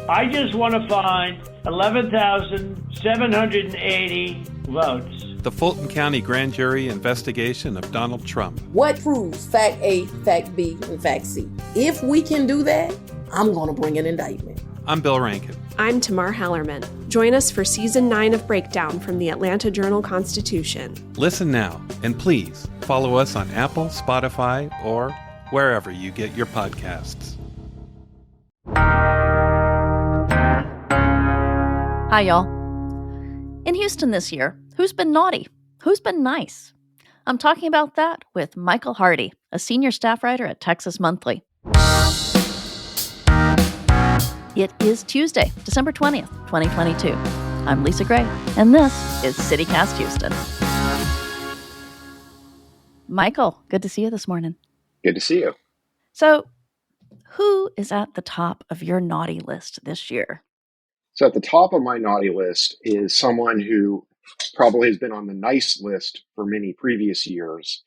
I just want to find 11,780 votes. The Fulton County Grand Jury investigation of Donald Trump. What proves fact A, fact B, and fact C? If we can do that, I'm going to bring an indictment. I'm Bill Rankin. I'm Tamar Hallerman. Join us for Season 9 of Breakdown from the Atlanta Journal-Constitution. Listen now, and please follow us on Apple, Spotify, or wherever you get your podcasts. Hi, y'all. In Houston this year, who's been naughty? Who's been nice? I'm talking about that with Michael Hardy, a senior staff writer at Texas Monthly. It is Tuesday, December 20th, 2022. I'm Lisa Gray, and this is CityCast Houston. Michael, good to see you this morning. Good to see you. So, who is at the top of your naughty list this year? So at the top of my naughty list is someone who probably has been on the nice list for many previous years,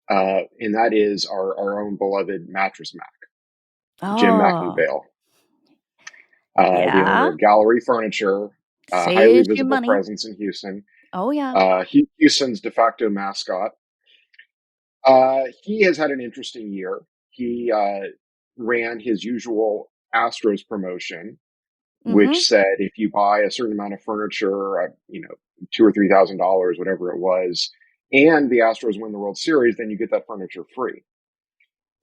and that is our own beloved Mattress Mac, Jim McIngvale, the owner of Gallery Furniture, highly visible presence in Houston. Oh, yeah. Houston's de facto mascot. He has had an interesting year. He ran his usual Astros promotion, which said if you buy a certain amount of furniture, $2,000 or $3,000, whatever it was, and the Astros win the World Series, then you get that furniture free.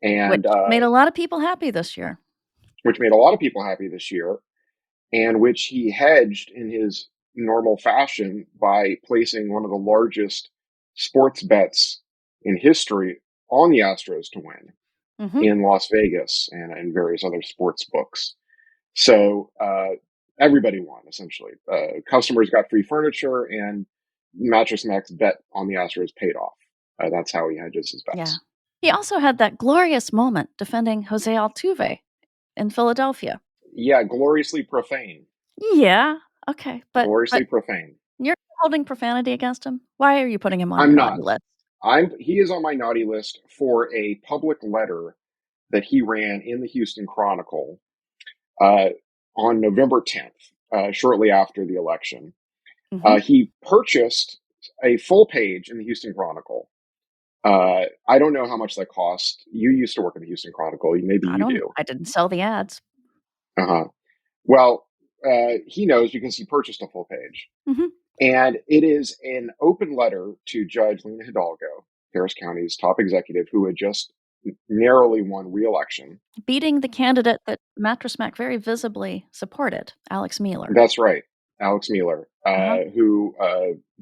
And which made a lot of people happy this year. And which he hedged in his normal fashion by placing one of the largest sports bets in history on the Astros to win in Las Vegas and various other sports books. So everybody won, essentially. Customers got free furniture, and Mattress Mac's bet on the Astros paid off. That's how he hedges his bets. Yeah. He also had that glorious moment defending Jose Altuve in Philadelphia. Yeah, gloriously profane. Yeah, okay. Gloriously profane. You're holding profanity against him? Why are you putting him on your naughty list? He is on my naughty list for a public letter that he ran in the Houston Chronicle on November 10th, shortly after the election. He purchased a full page in the Houston Chronicle. I don't know how much that cost. You used to work in the Houston Chronicle. Maybe you do. I didn't sell the ads. Well, he knows because he purchased a full page. And it is an open letter to Judge Lena Hidalgo, Harris County's top executive, who had just narrowly won re-election, beating the candidate that Mattress Mac very visibly supported, Alex Mueller. That's right, Alex Mueller, who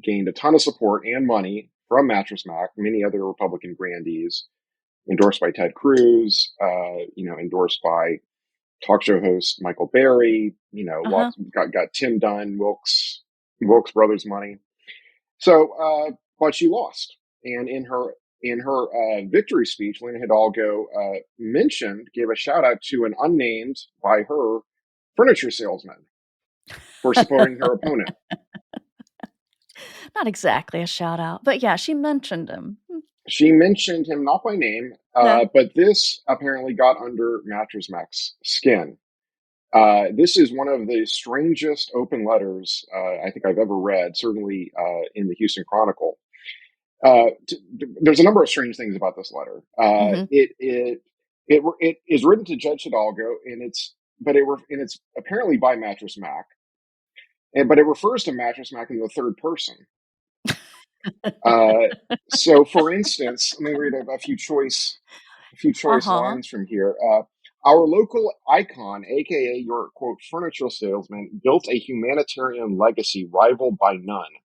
gained a ton of support and money from Mattress Mac, many other Republican grandees, endorsed by Ted Cruz, endorsed by talk show host Michael Berry, got Tim Dunn, Wilkes Brothers money. So, but she lost, and in her victory speech, Lena Hidalgo gave a shout out to an unnamed by her furniture salesman for supporting her opponent. Not exactly a shout out, but yeah, she mentioned him. She mentioned him not by name, but this apparently got under Mattress Mac's skin. This is one of the strangest open letters I think I've ever read, certainly in the Houston Chronicle. There's a number of strange things about this letter. It is written to Judge Hidalgo, and it's apparently by Mattress Mac, but it refers to Mattress Mac in the third person. So, for instance, let me read a few choice lines from here. Our local icon, aka your quote furniture salesman, built a humanitarian legacy rivaled by none.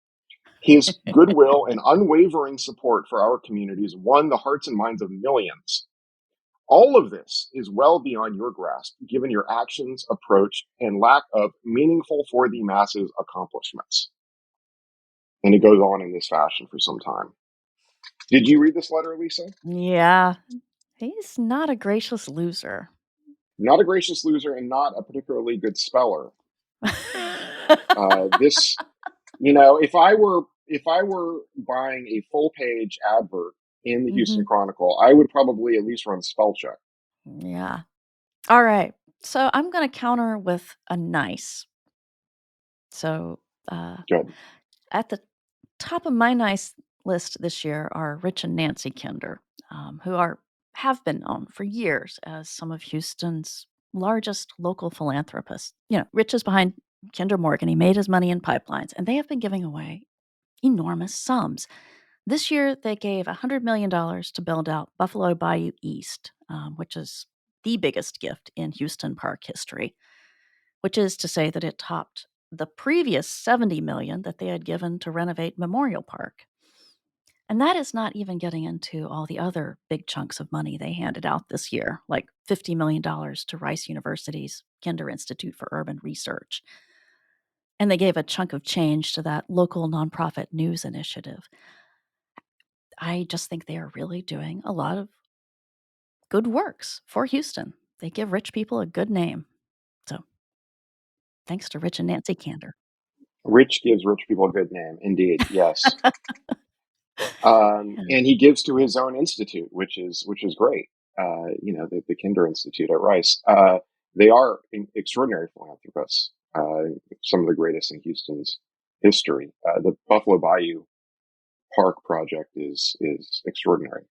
His goodwill and unwavering support for our communities won the hearts and minds of millions. All of this is well beyond your grasp, given your actions, approach, and lack of meaningful for the masses accomplishments. And it goes on in this fashion for some time. Did you read this letter, Lisa? Yeah. He's not a gracious loser. Not a gracious loser, and not a particularly good speller. If I were buying a full page advert in the Houston Chronicle, I would probably at least run spell check. Yeah. All right. So I'm going to counter with a nice. So Good. at the top of my nice list this year are Rich and Nancy Kinder, who have been known for years as some of Houston's largest local philanthropists. Rich is behind Kinder Morgan. He made his money in pipelines, and they have been giving away enormous sums. This year, they gave $100 million to build out Buffalo Bayou East, which is the biggest gift in Houston Park history, which is to say that it topped the previous $70 million that they had given to renovate Memorial Park. And that is not even getting into all the other big chunks of money they handed out this year, like $50 million to Rice University's Kinder Institute for Urban Research. And they gave a chunk of change to that local nonprofit news initiative. I just think they are really doing a lot of good works for Houston. They give rich people a good name. So thanks to Rich and Nancy Kinder. Rich gives rich people a good name. Indeed. Yes. And he gives to his own institute, which is great. The Kinder Institute at Rice. They are extraordinary philanthropists. Some of the greatest in Houston's history. The Buffalo Bayou Park project is extraordinary,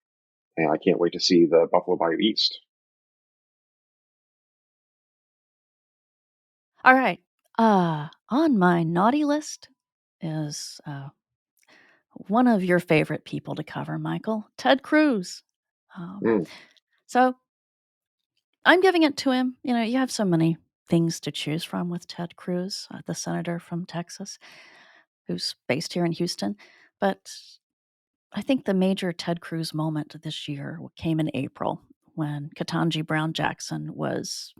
and I can't wait to see the Buffalo Bayou East. All right. On my naughty list is one of your favorite people to cover, Michael, Ted Cruz. So I'm giving it to him. You have so many things to choose from with Ted Cruz, the senator from Texas, who's based here in Houston. But I think the major Ted Cruz moment this year came in April when Ketanji Brown Jackson was,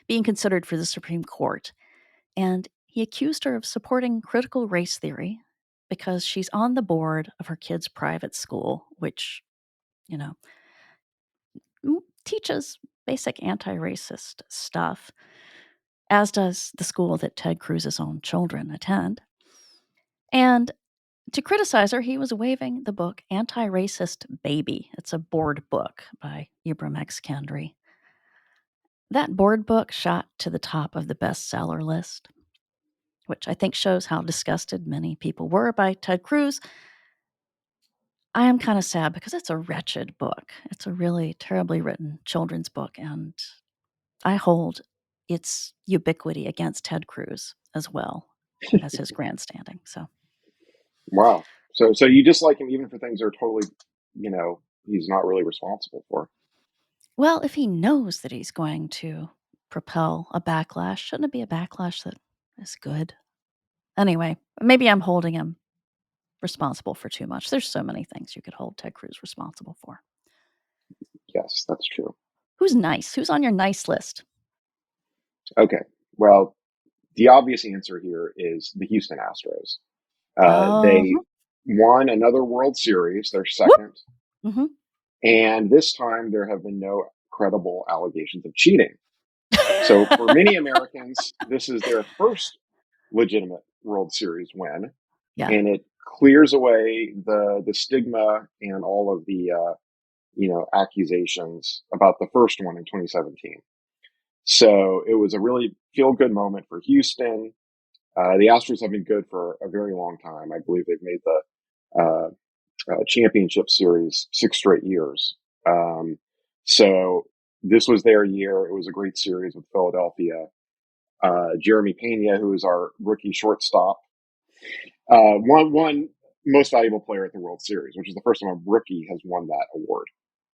being considered for the Supreme Court. And he accused her of supporting critical race theory because she's on the board of her kid's private school, which, teaches basic anti-racist stuff, as does the school that Ted Cruz's own children attend. And to criticize her, he was waving the book Anti-Racist Baby. It's a board book by Ibram X. Kendi. That board book shot to the top of the bestseller list, which I think shows how disgusted many people were by Ted Cruz. I am kind of sad because it's a wretched book. It's a really terribly written children's book, and I hold its ubiquity against Ted Cruz as well as his grandstanding. So, Wow. So you dislike him even for things that are totally, he's not really responsible for. well, if he knows that he's going to propel a backlash, shouldn't it be a backlash that is good? Anyway, maybe I'm holding him responsible for too much. There's so many things you could hold Ted Cruz responsible for. Yes, that's true. Who's nice? Who's on your nice list? Okay. Well, the obvious answer here is the Houston Astros. They won another World Series, their second. Mm-hmm. And this time there have been no credible allegations of cheating. So for many Americans, this is their first legitimate World Series win. Yeah. And it clears away the stigma and all of the, accusations about the first one in 2017. So it was a really feel-good moment for Houston. The Astros have been good for a very long time. I believe they've made the championship series 6 straight years. So this was their year. It was a great series with Philadelphia. Jeremy Pena, who is our rookie shortstop, won most valuable player at the World Series, which is the first time a rookie has won that award.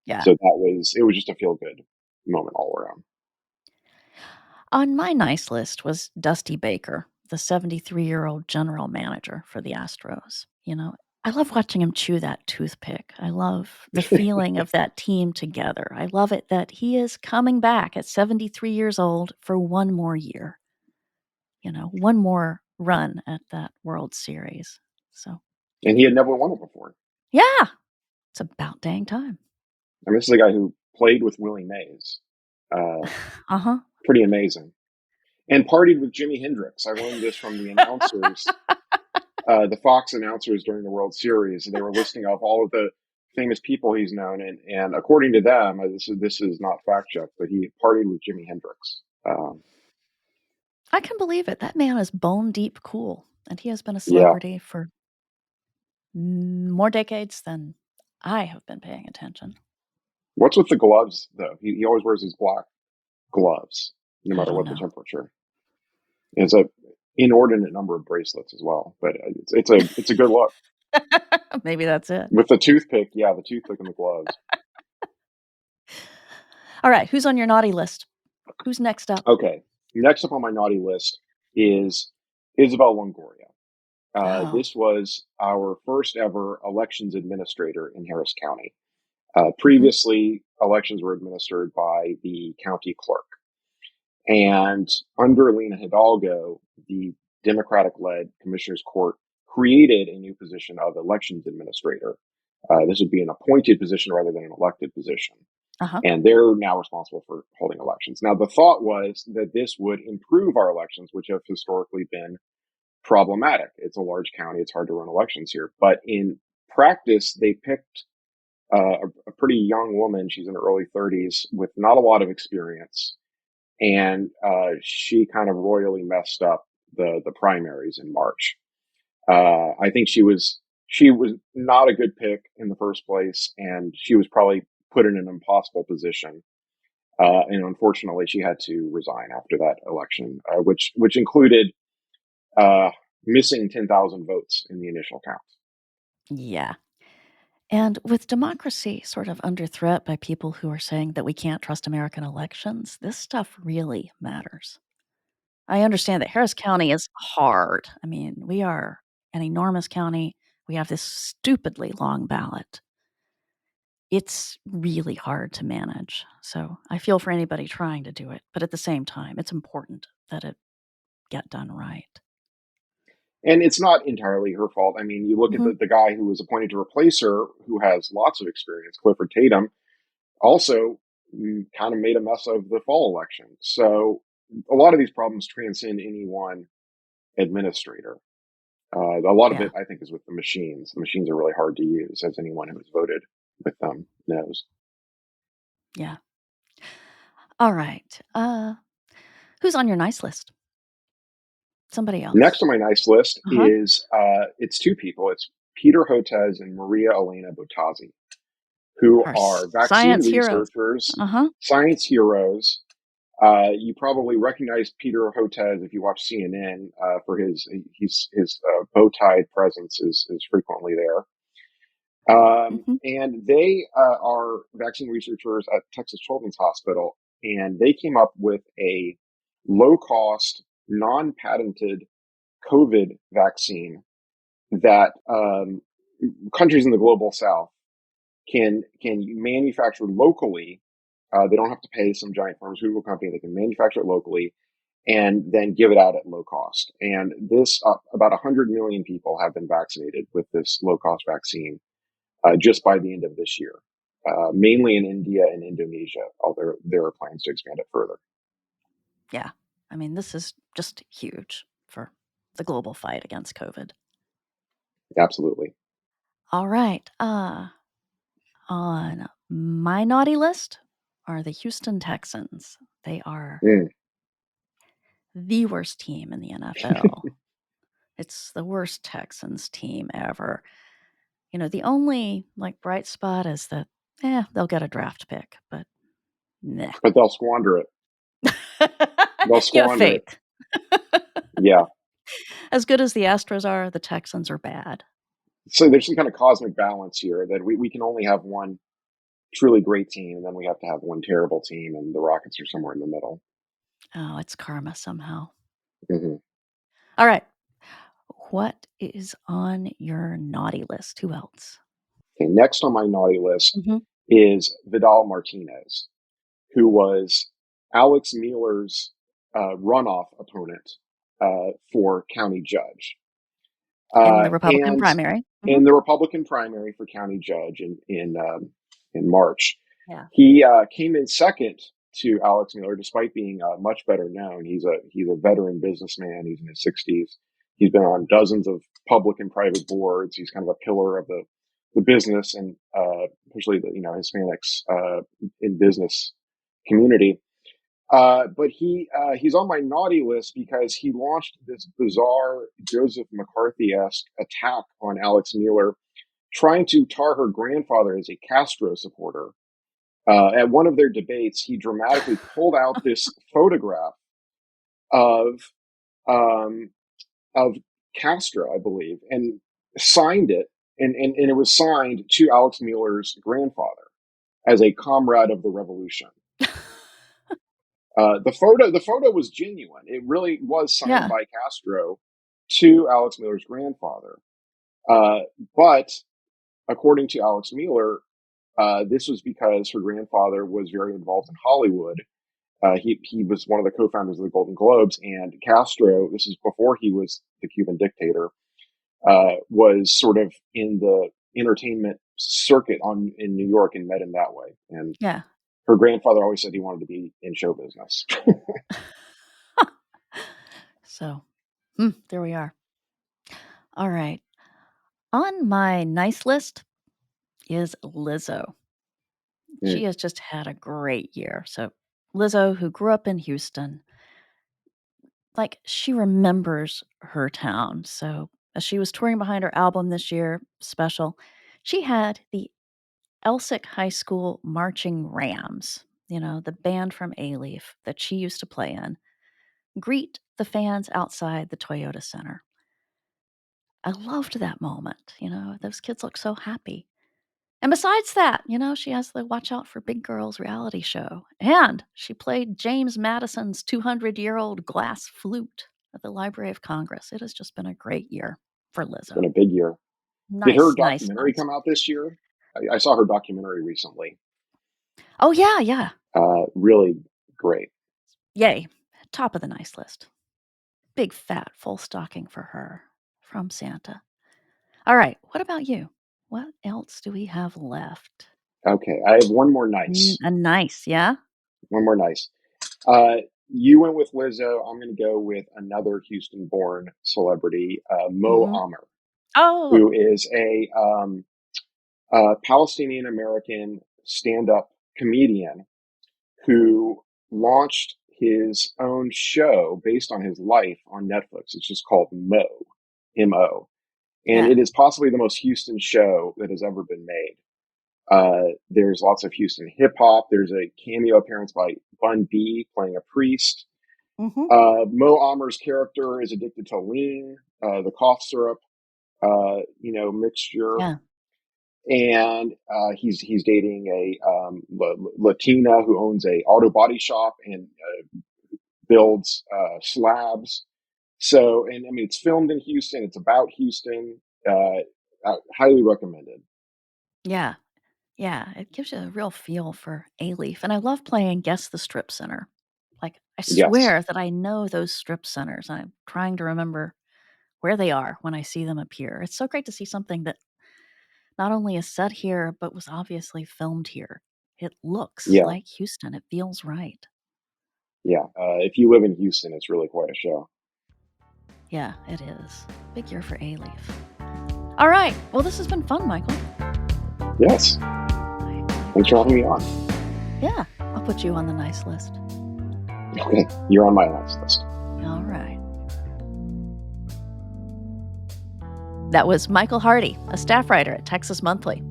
Yeah. So it was just a feel-good moment all around. On my nice list was Dusty Baker, the 73-year-old general manager for the Astros. I love watching him chew that toothpick. I love the feeling of that team together. I love it that he is coming back at 73 years old for one more year. One more run at that World Series. So, and he had never won it before. Yeah, it's about dang time. I mean, this is a guy who played with Willie Mays. Pretty amazing. And partied with Jimi Hendrix. I learned this from the announcers, the Fox announcers during the World Series. And they were listing off all of the famous people he's known, and according to them, this is not fact checked, but he partied with Jimi Hendrix. I can believe it. That man is bone deep cool, and he has been a Yeah. celebrity for more decades than I have been paying attention. What's with the gloves though? He always wears these black gloves, no I matter don't what the know. temperature. It's a inordinate number of bracelets as well, but it's a good look. Maybe that's it. With the toothpick, the toothpick and the gloves. All right, who's on your naughty list? Who's next up? Okay, next up on my naughty list is Isabel Longoria. This was our first ever elections administrator in Harris County. Previously, elections were administered by the county clerk. And under Lena Hidalgo, the Democratic-led Commissioners Court created a new position of elections administrator. This would be an appointed position rather than an elected position. And they're now responsible for holding elections. Now, the thought was that this would improve our elections, which have historically been problematic. It's a large county. It's hard to run elections here. But in practice, they picked a pretty young woman. She's in her early 30s with not a lot of experience. And she kind of royally messed up the primaries in March. I think she was not a good pick in the first place, and she was probably put in an impossible position. And unfortunately, she had to resign after that election, which included missing 10,000 votes in the initial count. Yeah. And with democracy sort of under threat by people who are saying that we can't trust American elections, this stuff really matters. I understand that Harris County is hard. I mean, we are an enormous county. We have this stupidly long ballot. It's really hard to manage. So I feel for anybody trying to do it. But at the same time, it's important that it get done right. And it's not entirely her fault. I mean, you look at the guy who was appointed to replace her, who has lots of experience, Clifford Tatum, also kind of made a mess of the fall election. So a lot of these problems transcend any one administrator. A lot of it, I think, is with the machines. The machines are really hard to use, as anyone who has voted with them knows. Yeah. All right. Who's on your nice list? Somebody else. Next on my nice list is it's two people. It's Peter Hotez and Maria Elena Bottazzi, who are vaccine researchers, science heroes. You probably recognize Peter Hotez if you watch CNN for his bow-tied presence is frequently there. And they are vaccine researchers at Texas Children's Hospital, and they came up with a low-cost, non-patented COVID vaccine that countries in the global south can manufacture locally. They don't have to pay some giant pharmaceutical company. They can manufacture it locally and then give it out at low cost. And this, about 100 million people have been vaccinated with this low-cost vaccine just by the end of this year, mainly in India and Indonesia, although there are plans to expand it further. Yeah. I mean, this is just huge for the global fight against COVID. Absolutely. All right. On my naughty list are the Houston Texans. They are the worst team in the NFL. It's the worst Texans team ever. You know, the only bright spot is that they'll get a draft pick, but nah. But they'll squander it. They'll squander it. Yeah. As good as the Astros are, the Texans are bad. So there's some kind of cosmic balance here that we can only have one truly great team, and then we have to have one terrible team, and the Rockets are somewhere in the middle. Oh, it's karma somehow. Mm-hmm. All right. What is on your naughty list? Who else? Okay, next on my naughty list is Vidal Martinez, who was Alex Mueller's runoff opponent for county judge. In the Republican primary. In the Republican primary for county judge in March. Yeah. He came in second to Alex Mueller, despite being much better known. He's a veteran businessman. He's in his 60s. He's been on dozens of public and private boards. He's kind of a pillar of the the business and especially the Hispanics in business community. But he's on my naughty list because he launched this bizarre Joseph McCarthy-esque attack on Alex Mueller, trying to tar her grandfather as a Castro supporter. At one of their debates, he dramatically pulled out this photograph of um, of Castro, I believe, and signed it, and it was signed to Alex Mueller's grandfather as a comrade of the revolution. The photo was genuine. It really was signed by Castro to Alex Mueller's grandfather. But according to Alex Mueller, this was because her grandfather was very involved in Hollywood. He was one of the co-founders of the Golden Globes, and Castro, this is before he was the Cuban dictator, was sort of in the entertainment circuit in New York and met him that way. And her grandfather always said he wanted to be in show business. So, there we are. All right. On my nice list is Lizzo. She has just had a great year. So, Lizzo, who grew up in Houston, she remembers her town. So, as she was touring behind her album this year, Special, she had the Elsick High School Marching Rams, the band from A-Leaf that she used to play in, greet the fans outside the Toyota Center. I loved that moment. Those kids look so happy. And besides that, she has the Watch Out for Big Girls reality show. And she played James Madison's 200-year-old glass flute at the Library of Congress. It has just been a great year for Lizzo. It's been a big year. Did her documentary come out this year? I saw her documentary recently. Oh, yeah. Really great. Yay. Top of the nice list. Big, fat, full stocking for her from Santa. All right. What about you? What else do we have left? Okay. I have one more nice. A nice, yeah? One more nice. You went with Lizzo. I'm going to go with another Houston-born celebrity, Mo Amer, who is a Palestinian-American stand-up comedian who launched his own show based on his life on Netflix. It's just called Mo, M-O. And it is possibly the most Houston show that has ever been made. There's lots of Houston hip hop. There's a cameo appearance by Bun B playing a priest. Mo Amer's character is addicted to lean, the cough syrup, mixture. Yeah. And he's dating a Latina who owns a auto body shop and builds slabs. So, and I mean, it's filmed in Houston. It's about Houston. Highly recommended. Yeah. It gives you a real feel for A-Leaf. And I love playing Guess the Strip Center. I swear that I know those strip centers. I'm trying to remember where they are when I see them appear. It's so great to see something that not only is set here, but was obviously filmed here. It looks like Houston. It feels right. Yeah. If you live in Houston, it's really quite a show. Yeah, it is. Big year for A-Leaf. All right. Well, this has been fun, Michael. Yes. Thanks for having me on. Yeah. I'll put you on the nice list. Okay. You're on my nice list. All right. That was Michael Hardy, a staff writer at Texas Monthly.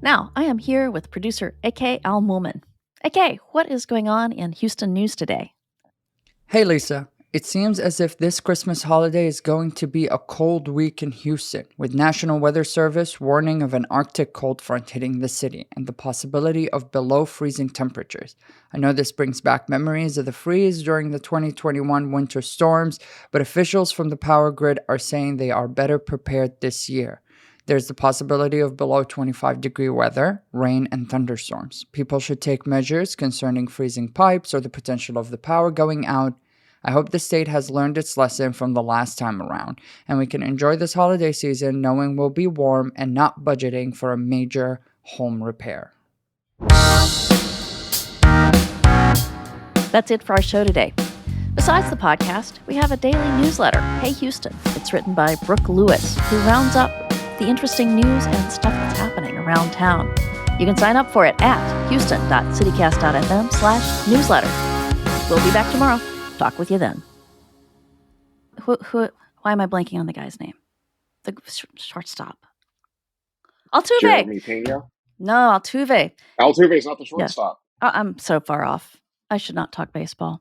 Now, I am here with producer A.K. Al-Mumin. A.K., what is going on in Houston news today? Hey, Lisa. It seems as if this Christmas holiday is going to be a cold week in Houston, with National Weather Service warning of an Arctic cold front hitting the city and the possibility of below freezing temperatures. I know this brings back memories of the freeze during the 2021 winter storms, but officials from the power grid are saying they are better prepared this year. There's the possibility of below 25-degree weather, rain, and thunderstorms. People should take measures concerning freezing pipes or the potential of the power going out. I hope the state has learned its lesson from the last time around, and we can enjoy this holiday season knowing we'll be warm and not budgeting for a major home repair. That's it for our show today. Besides the podcast, we have a daily newsletter, Hey Houston. It's written by Brooke Lewis, who rounds up the interesting news and stuff that's happening around town. You can sign up for it at houston.citycast.fm/newsletter. We'll be back tomorrow. Talk with you then. Why am I blanking on the guy's name? The shortstop. Altuve. Jeremy Pena. No, Altuve. Altuve is not the Yes. shortstop. I'm so far off. I should not talk baseball.